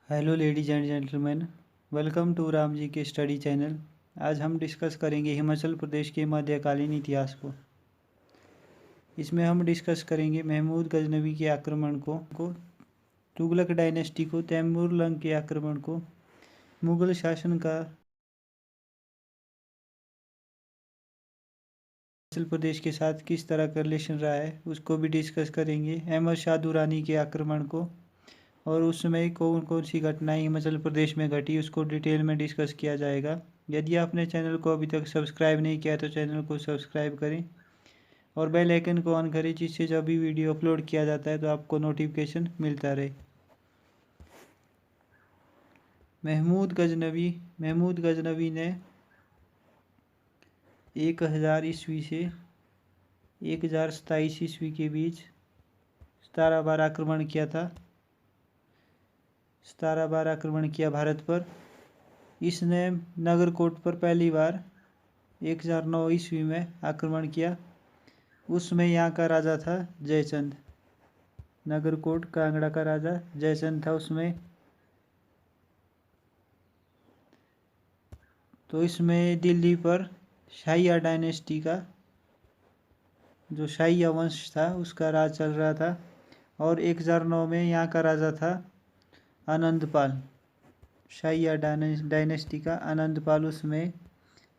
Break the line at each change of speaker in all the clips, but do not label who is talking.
Hello ladies and gentleman, welcome to Ram ji के study channel. आज हम डिस्कस करेंगे हिमाचल प्रदेश के मध्यकालीन इतिहास को। इसमें हम डिस्कस करेंगे महमूद गजनवी के आक्रमण को तुगलक डायनेस्टी को, तैमूर लंग के आक्रमण को, मुगल शासन का हिमाचल प्रदेश के साथ किस तरह का रिलेशन रहा है उसको भी डिस्कस करेंगे। अहमद शाह दुरानी के आक्रमण को और उस समय कौन कौन सी घटनाएं हिमाचल प्रदेश में घटी उसको डिटेल में डिस्कस किया जाएगा। यदि आपने चैनल को अभी तक सब्सक्राइब नहीं किया तो चैनल को सब्सक्राइब करें और बेल आइकन को ऑन करें, जिससे जब भी वीडियो अपलोड किया जाता है तो आपको नोटिफिकेशन मिलता रहे। महमूद गजनवी ने 1000 ईस्वी से 1027 ईस्वी के बीच 17 बार आक्रमण किया था। 17 बार आक्रमण किया भारत पर। इसने नगरकोट पर पहली बार 1009 ईस्वी में आक्रमण किया। उसमें यहाँ का राजा था जयचंद। नगरकोट कांगड़ा का राजा जयचंद था उसमें। तो इसमें दिल्ली पर शाहिया डायनेस्टी का जो शाहिया वंश था उसका राज चल रहा था। और 1009 में यहाँ का राजा था आनंदपाल। शाहिया डायनेस्टी का आनंदपाल, उसमें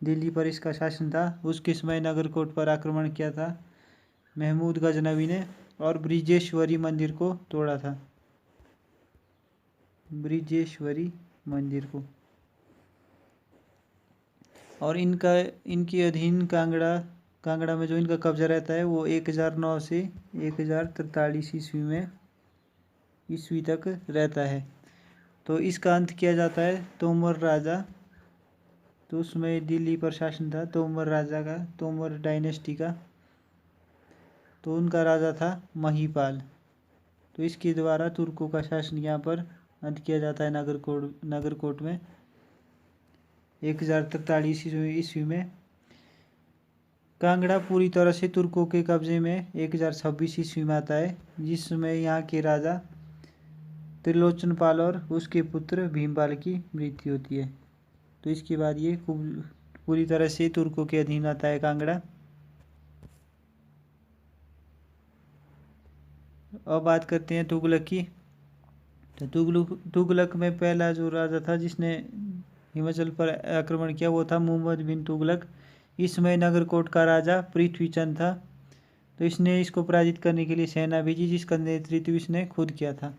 दिल्ली पर इसका शासन था। उसके समय नगरकोट पर आक्रमण किया था महमूद गजनवी ने और ब्रिजेश्वरी मंदिर को तोड़ा था। ब्रिजेश्वरी मंदिर को। और इनके अधीन कांगड़ा में जो इनका कब्जा रहता है वो 1009 से 1043 ईस्वी तक रहता है। तो इसका अंत किया जाता है तोमर राजा। तो उसमें दिल्ली पर शासन था तोमर राजा का, तोमर डायनेस्टी का। तो उनका राजा था महीपाल। तो इसके द्वारा तुर्कों का शासन यहाँ पर अंत किया जाता है नगरकोट में 1043 ईस्वी में। कांगड़ा पूरी तरह से तुर्कों के कब्जे में 1026 ईस्वी में आता है, जिसमें यहाँ के राजा त्रिलोचन पाल और उसके पुत्र भीमपाल की मृत्यु होती है। तो इसके बाद ये पूरी तरह से तुर्कों के अधीन आता है कांगड़ा। अब बात करते हैं तुगलक की। तो तुगलक में पहला जो राजा था जिसने हिमाचल पर आक्रमण किया वो था मोहम्मद बिन तुगलक। इसमें नगरकोट का राजा पृथ्वीचंद था। तो इसने इसको पराजित करने के लिए सेना भेजी, जिसका नेतृत्व इसने खुद किया था।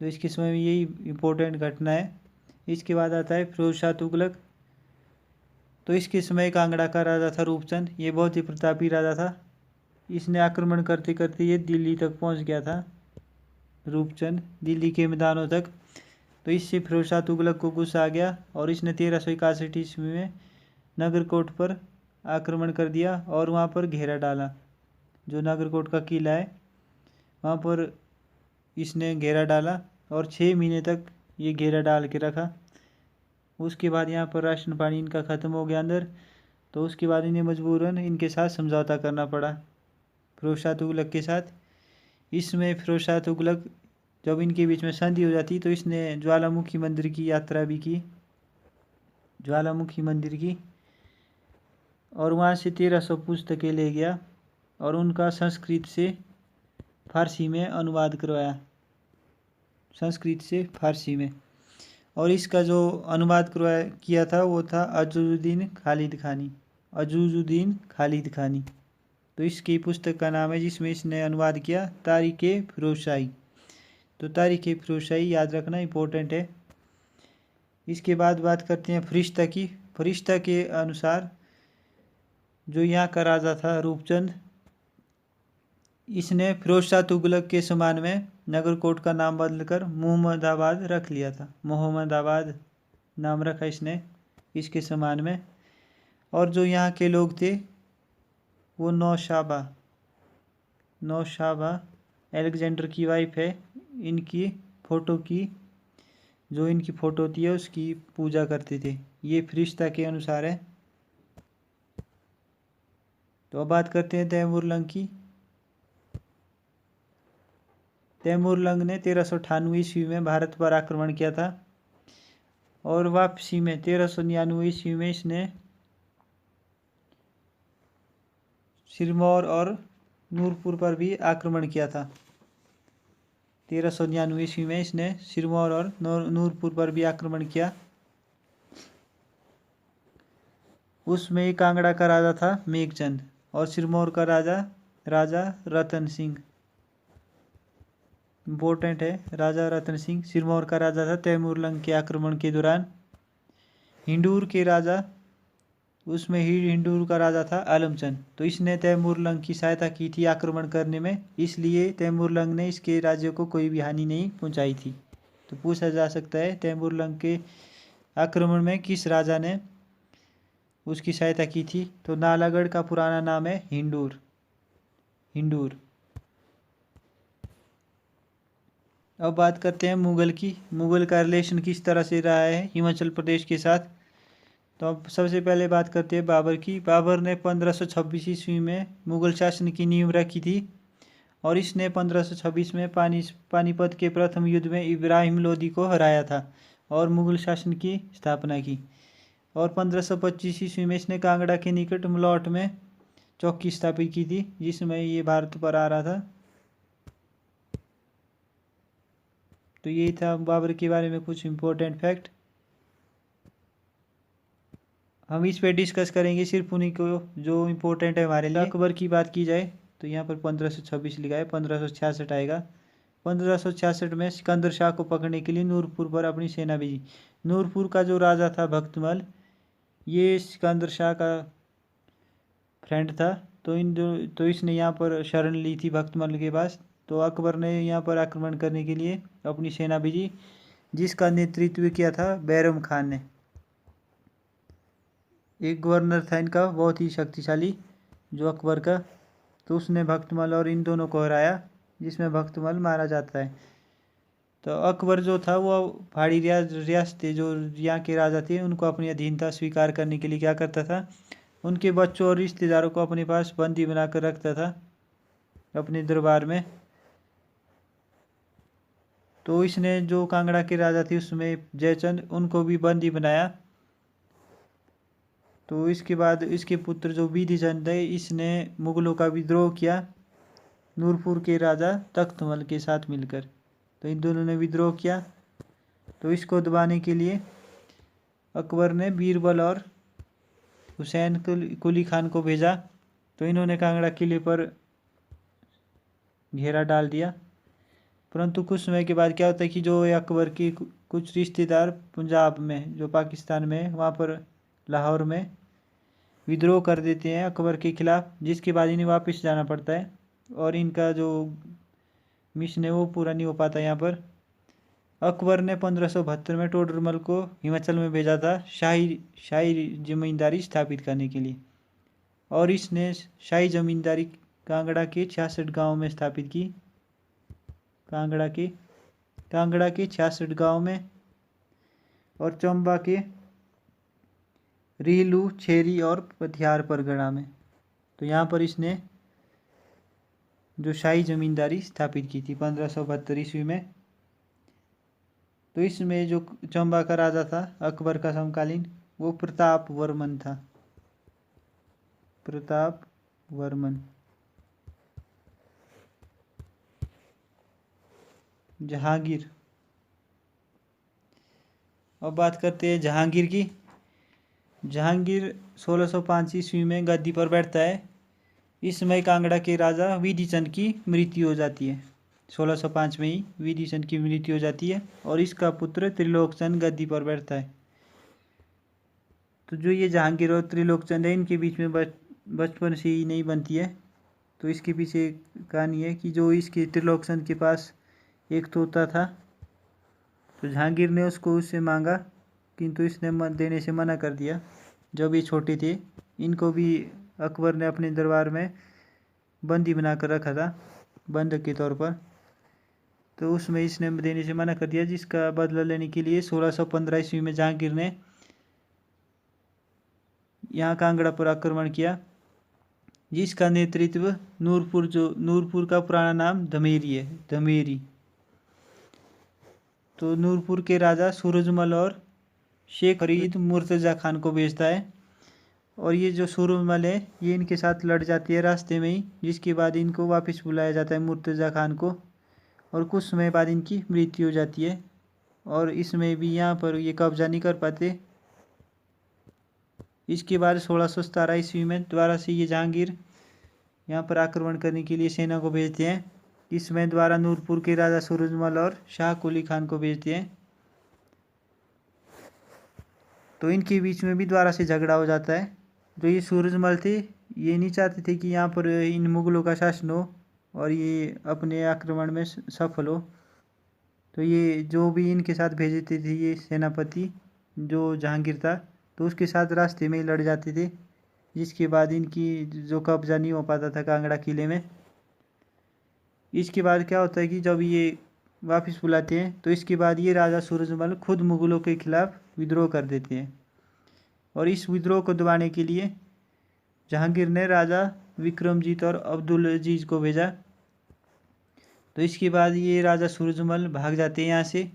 तो इसके समय में यही इम्पोर्टेंट घटना है। इसके बाद आता है फिरोज शाह तुगलक। तो इसके समय कांगड़ा का राजा था रूपचंद। ये बहुत ही प्रतापी राजा था। इसने आक्रमण करते करते ये दिल्ली तक पहुंच गया था। रूपचंद दिल्ली के मैदानों तक। तो इससे फिरोज शाह तुगलक को गुस्सा आ गया और इसने 1361 ईस्वी में नगरकोट पर आक्रमण कर दिया और वहाँ पर घेरा डाला। जो नगरकोट का किला है वहाँ पर इसने घेरा डाला और 6 महीने तक ये घेरा डाल के रखा। उसके बाद यहाँ पर राशन पानी इनका ख़त्म हो गया अंदर। तो उसके बाद इन्हें मजबूरन इनके साथ समझौता करना पड़ा फिरोज शाह तुगलक के साथ। इसमें फिरोज शाह तुगलक जब इनके बीच में संधि हो जाती तो इसने ज्वालामुखी मंदिर की यात्रा भी की, ज्वालामुखी मंदिर की, और वहाँ से 1300 पुस्तकें ले गया और उनका संस्कृत से फारसी में अनुवाद करवाया, संस्कृत से फारसी में। और इसका जो अनुवाद किया था वो था अजूजुद्दीन खालिद खानी। तो इसकी पुस्तक का नाम है जिसमें इसने अनुवाद किया तारीख़ फिरोज़शाही। तो तारीख़ फिरोज़शाही याद रखना इम्पोर्टेंट है। इसके बाद बात करते हैं फरिश्ता की। फरिश्ता के अनुसार जो यहाँ का राजा था रूपचंद, इसने फिरोज शाह तुगलक के समान में नगरकोट का नाम बदलकर मोहम्मदाबाद रख लिया था। मोहम्मदाबाद नाम रखा इसने इसके समान में। और जो यहाँ के लोग थे वो नौशाबा अलेक्जेंडर की वाइफ है। इनकी फ़ोटो होती है उसकी पूजा करते थे। ये फरिश्ता के अनुसार है। तो अब बात करते हैं तैमूर लंग की। तैमूरलंग ने 1398 ईस्वी में भारत पर आक्रमण किया था और वापसी में 1399 ईस्वी में इसने सिरमौर और नूरपुर पर भी आक्रमण किया था। 1399 ईस्वी में इसने सिरमौर और नूरपुर पर भी आक्रमण किया। उसमें कांगड़ा का राजा था मेघचंद और सिरमौर का राजा रतन सिंह। इम्पोर्टेंट है, राजा रतन सिंह। सिरमौर का राजा था तैमूरलंग के आक्रमण के दौरान। हिंदूर के राजा, उसमें हिंदूर का राजा था आलमचंद। तो इसने तैमूरलंग की सहायता की थी आक्रमण करने में, इसलिए तैमूरलंग ने इसके राज्य को कोई भी हानि नहीं पहुंचाई थी। तो पूछा जा सकता है तैमूरलंग के आक्रमण में किस राजा ने उसकी सहायता की थी। तो नालागढ़ का पुराना नाम है हिंदूर। अब बात करते हैं मुगल की। मुगल का रिलेशन किस तरह से रहा है हिमाचल प्रदेश के साथ। तो अब सबसे पहले बात करते हैं बाबर की। बाबर ने 1526 ईस्वी में मुगल शासन की नींव रखी थी और इसने 1526 में पानीपत के प्रथम युद्ध में इब्राहिम लोदी को हराया था और मुगल शासन की स्थापना की। और 1525 ईस्वी में इसने कांगड़ा के निकट मलौट में चौकी स्थापित की थी, जिसमें ये भारत पर आ रहा था। तो यही था बाबर के बारे में कुछ इम्पोर्टेंट फैक्ट। हम इस पे डिस्कस करेंगे सिर्फ उन्हीं को जो इम्पोर्टेंट है हमारे लिए। अकबर की बात की जाए तो यहाँ पर 1526 लिखा है, 1566 आएगा। 1566 में सिकंदर शाह को पकड़ने के लिए नूरपुर पर अपनी सेना भेजी। नूरपुर का जो राजा था भक्तमल, ये सिकंदर शाह का फ्रेंड था। तो इसने यहाँ पर शरण ली थी भक्तमल के पास। तो अकबर ने यहाँ पर आक्रमण करने के लिए अपनी सेना भेजी, जिसका नेतृत्व किया था बैरम खान ने। एक गवर्नर था इनका बहुत ही शक्तिशाली, जो अकबर का। तो उसने भक्तमल और इन दोनों को हराया, जिसमें भक्तमल मारा जाता है। तो अकबर जो था वो पहाड़ी रियासतें जो यहाँ के राजा थे उनको अपनी अधीनता स्वीकार करने के लिए क्या करता था, उनके बच्चों और रिश्तेदारों को अपने पास बंदी बनाकर रखता था अपने दरबार में। तो इसने जो कांगड़ा के राजा थे उसमें जयचंद, उनको भी बंदी बनाया। तो इसके बाद इसके पुत्र जो विधिचंद है, इसने मुगलों का विद्रोह किया नूरपुर के राजा तख्तमल के साथ मिलकर। तो इन दोनों ने विद्रोह किया। तो इसको दबाने के लिए अकबर ने बीरबल और हुसैन कुली खान को भेजा। तो इन्होंने कांगड़ा किले पर घेरा डाल दिया। परंतु कुछ समय के बाद क्या होता है कि जो अकबर की कुछ रिश्तेदार पंजाब में, जो पाकिस्तान में है, वहाँ पर लाहौर में विद्रोह कर देते हैं अकबर के खिलाफ, जिसके बाद इन्हें वापस जाना पड़ता है और इनका जो मिशन है वो पूरा नहीं हो पाता। यहाँ पर अकबर ने 1572 में टोडरमल को हिमाचल में भेजा था शाही जमींदारी स्थापित करने के लिए। और इसने शाही जमींदारी कांगड़ा के 66 गाँव में स्थापित की। कांगड़ा के 66 गाँव में और चंबा के रीलू, छेरी और पथियार परगना में। तो यहाँ पर इसने जो शाही जमींदारी स्थापित की थी 1572 ईस्वी में। तो इसमें जो चंबा का राजा था अकबर का समकालीन, वो प्रताप वर्मन था। प्रताप वर्मन। जहांगीर। अब बात करते हैं जहांगीर की। जहांगीर 1605 ईस्वी में गद्दी पर बैठता है। इस समय कांगड़ा के राजा विधिचंद की मृत्यु हो जाती है। 1605 में ही विधिचंद की मृत्यु हो जाती है और इसका पुत्र त्रिलोकचंद गद्दी पर बैठता है। तो जो ये जहांगीर और त्रिलोकचंद है, इनके बीच में बचपन से ही नहीं बनती है। तो इसके पीछे कहानी है कि जो इसके त्रिलोकचंद के पास एक तोता था, तो जहांगीर ने उससे मांगा, किंतु इसने देने से मना कर दिया। जब ये छोटे थे, इनको भी अकबर ने अपने दरबार में बंदी बनाकर रखा था बंधक के तौर पर। तो उसमें इसने देने से मना कर दिया, जिसका बदला लेने के लिए 1615 ईस्वी में जहांगीर ने यहाँ कांगड़ा पर आक्रमण किया जिसका नेतृत्व नूरपुर का पुराना नाम धमेरी है, धमेरी। तो नूरपुर के राजा सूरजमल और शेख फरीद मुर्तज़ा खान को भेजता है। और ये जो सूरजमल है ये इनके साथ लड़ जाती है रास्ते में ही, जिसके बाद इनको वापस बुलाया जाता है मुर्तज़ा खान को, और कुछ समय बाद इनकी मृत्यु हो जाती है। और इसमें भी यहाँ पर ये कब्जा नहीं कर पाते। इसके बाद 1617 ईस्वी में दोबारा से ये जहांगीर यहाँ पर आक्रमण करने के लिए सेना को भेजते हैं। इसमें द्वारा नूरपुर के राजा सूरजमल और शाह कुली खान को भेजते हैं। तो इनके बीच में भी द्वारा से झगड़ा हो जाता है। जो ये सूरजमल थे ये नहीं चाहते थे कि यहाँ पर इन मुगलों का शासन हो और ये अपने आक्रमण में सफल हो। तो ये जो भी इनके साथ भेजते थे ये सेनापति जो जहांगीर था, तो उसके साथ रास्ते में ही लड़ जाते थे, जिसके बाद इनकी जो कब्जा नहीं हो पाता था कांगड़ा किले में। इसके बाद क्या होता है कि जब ये वापस बुलाते हैं तो इसके बाद ये राजा सूरजमल खुद मुगलों के खिलाफ विद्रोह कर देते हैं। और इस विद्रोह को दबाने के लिए जहांगीर ने राजा विक्रमजीत और अब्दुल अजीज को भेजा। तो इसके बाद ये राजा सूरजमल भाग जाते हैं यहाँ से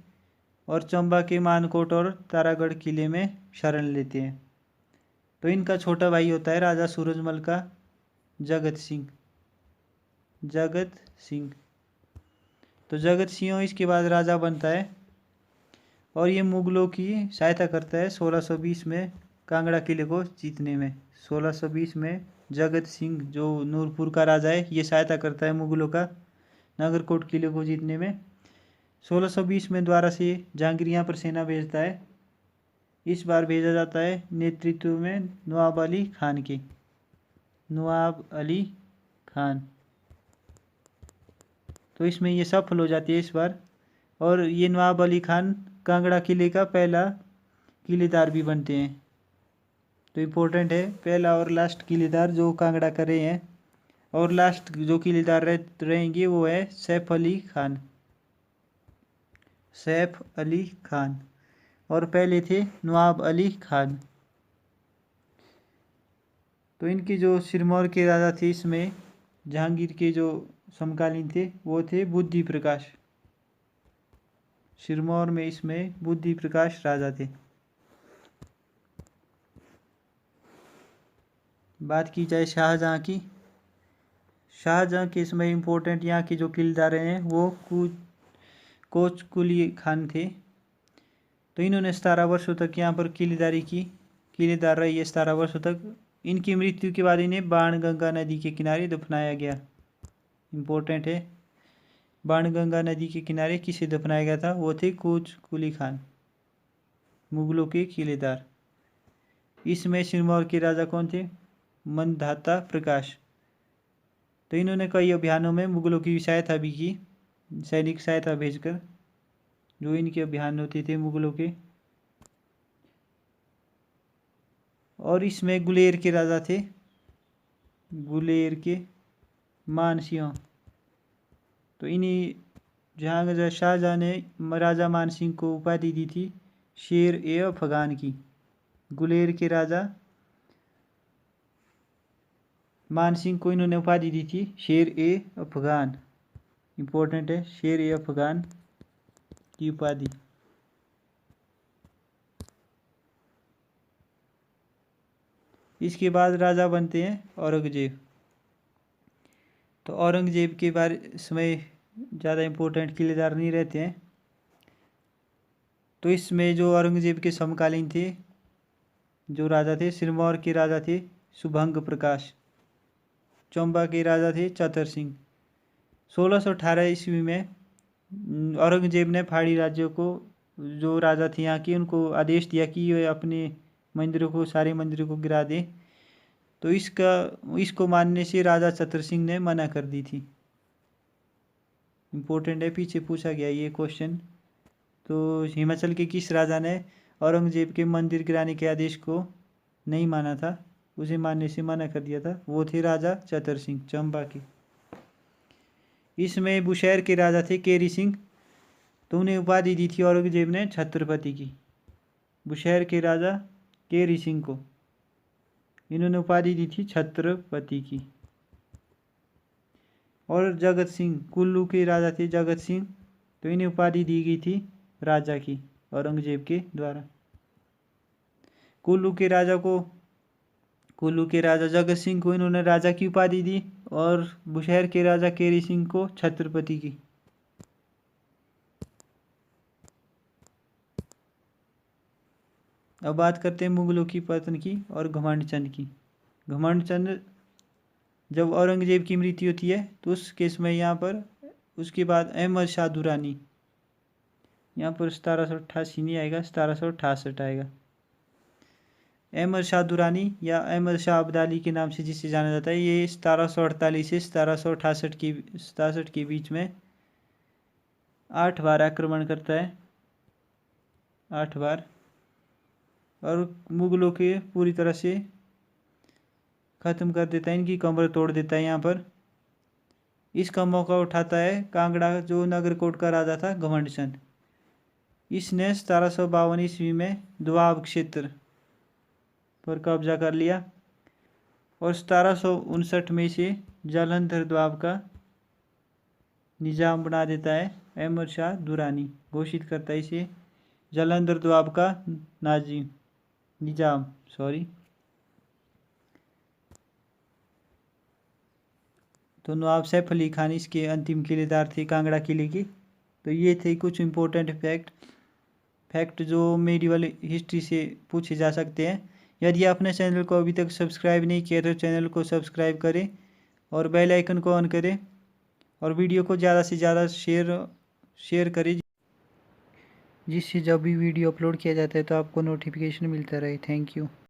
और चंबा के मानकोट और तारागढ़ किले में शरण लेते हैं। तो इनका छोटा भाई होता है राजा सूरजमल का जगत सिंह। तो जगत सिंह इसके बाद राजा बनता है और ये मुगलों की सहायता करता है 1620 में कांगड़ा किले को जीतने में। 1620 में जगत सिंह जो नूरपुर का राजा है ये सहायता करता है मुगलों का नागरकोट किले को जीतने में। 1620 में द्वारा से जहांगीर यहाँ पर सेना भेजता है। इस बार भेजा जाता है नेतृत्व में नवाब अली खान। तो इसमें ये सफल हो जाती है इस बार। और ये नवाब अली खान कांगड़ा किले का पहला किलेदार भी बनते हैं। तो इम्पोर्टेंट है, पहला और लास्ट किलेदार जो कांगड़ा कर रहे हैं। और लास्ट जो किलेदार रहेंगे वो है सैफ अली खान और पहले थे नवाब अली खान। तो इनके जो सिरमौर के राजा थे इसमें जहांगीर के जो समकालीन थे वो थे बुद्धि प्रकाश। सिरमौर में इसमें बुद्धि प्रकाश राजा थे। बात की जाए शाहजहाँ की। शाहजहाँ के इसमें इम्पोर्टेंट यहाँ के जो किलेदार हैं वो कोच कुली खान थे। तो इन्होंने 17 वर्षों तक यहाँ पर किलेदार रही है 17 वर्षों तक। इनकी मृत्यु के बाद इन्हें बाणगंगा नदी के किनारे दफनाया गया। इम्पोर्टेंट है, बाणगंगा नदी के किनारे किसे दफनाया गया था, वो थे कोच कुली खान, मुगलों के किलेदार। इसमें सिरमौर के राजा कौन थे, मंधाता प्रकाश। तो इन्होंने कई अभियानों में मुगलों की सहायता भी की, सैनिक सहायता भेजकर, जो इनके अभियान होते थे मुगलों के। और इसमें गुलेर के राजा थे, गुलेर के मानसिंह। तो इन्हीं जहाँ शाहजहाँ ने राजा मानसिंह को उपाधि दी थी शेर ए अफगान की। गुलेर के राजा मानसिंह को इन्होंने उपाधि दी थी शेर ए अफगान। इम्पोर्टेंट है, शेर ए अफगान की उपाधि। इसके बाद राजा बनते हैं औरंगजेब। तो औरंगजेब के बारे में ज़्यादा इम्पोर्टेंट किलेदार नहीं रहते हैं। तो इसमें जो औरंगजेब के समकालीन थे जो राजा थे, सिरमौर के राजा थे शुभंग प्रकाश, चंबा के राजा थे चतर सिंह। 1618 ईस्वी में औरंगजेब ने पहाड़ी राज्यों को, जो राजा थे यहाँ के, उनको आदेश दिया कि वे अपने मंदिरों को, सारे मंदिरों को गिरा दें। तो इसको मानने से राजा चतर सिंह ने मना कर दी थी। इम्पोर्टेंट है, पीछे पूछा गया ये क्वेश्चन। तो हिमाचल के किस राजा ने औरंगजेब के मंदिर गिराने के आदेश को नहीं माना था, उसे मानने से मना कर दिया था, वो थे राजा चतर सिंह चंबा के। इसमें बुशहर के राजा थे केरी सिंह। तो उन्हें उपाधि दी थी औरंगजेब ने छत्रपति की। बुशहर के राजा केरी सिंह को इन्होंने उपाधि दी थी छत्रपति की। और जगत सिंह, कुल्लू के राजा थे जगत सिंह, तो इन्हें उपाधि दी गई थी राजा की औरंगजेब के द्वारा। कुल्लू के राजा जगत सिंह को इन्होंने राजा की उपाधि दी और बुशहर के राजा केरी सिंह को छत्रपति की। अब बात करते हैं मुगलों की पतन की और घमंड चंद की। घमंड चंद, जब औरंगजेब की मृत्यु होती है तो उस केस में यहाँ पर उसके बाद अहमद शाह दुरानी, यहाँ पर 1788 नहीं आएगा, 1768 आएगा। अहमद शाह दुरानी या अहमद शाह अब्दाली के नाम से जिसे जाना जाता है, ये 1748 से 1768 के बीच में 8 बार आक्रमण करता है, 8 बार, और मुगलों के पूरी तरह से ख़त्म कर देता है, इनकी कमर तोड़ देता है यहाँ पर। इसका मौका उठाता है कांगड़ा, जो नगरकोट का राजा था घमंड चंद। इसने 1752 ईस्वी में दोआब क्षेत्र पर कब्जा कर लिया और 1759 में इसे जालंधर दोआब का निजाम बना देता है। अहमद शाह दुरानी घोषित करता है इसे जालंधर दोआब का निजाम। तो नवाब सैफ अली खान इसके अंतिम किलेदार थे कांगड़ा किले के। तो ये थे कुछ इम्पोर्टेंट फैक्ट जो मेडिवल हिस्ट्री से पूछे जा सकते हैं। यदि आपने चैनल को अभी तक सब्सक्राइब नहीं किया तो चैनल को सब्सक्राइब करें और बेल आइकन को ऑन करें और वीडियो को ज़्यादा से ज़्यादा शेयर करें, जिससे जब भी वीडियो अपलोड किया जाता है तो आपको नोटिफिकेशन मिलता रहे। Thank you.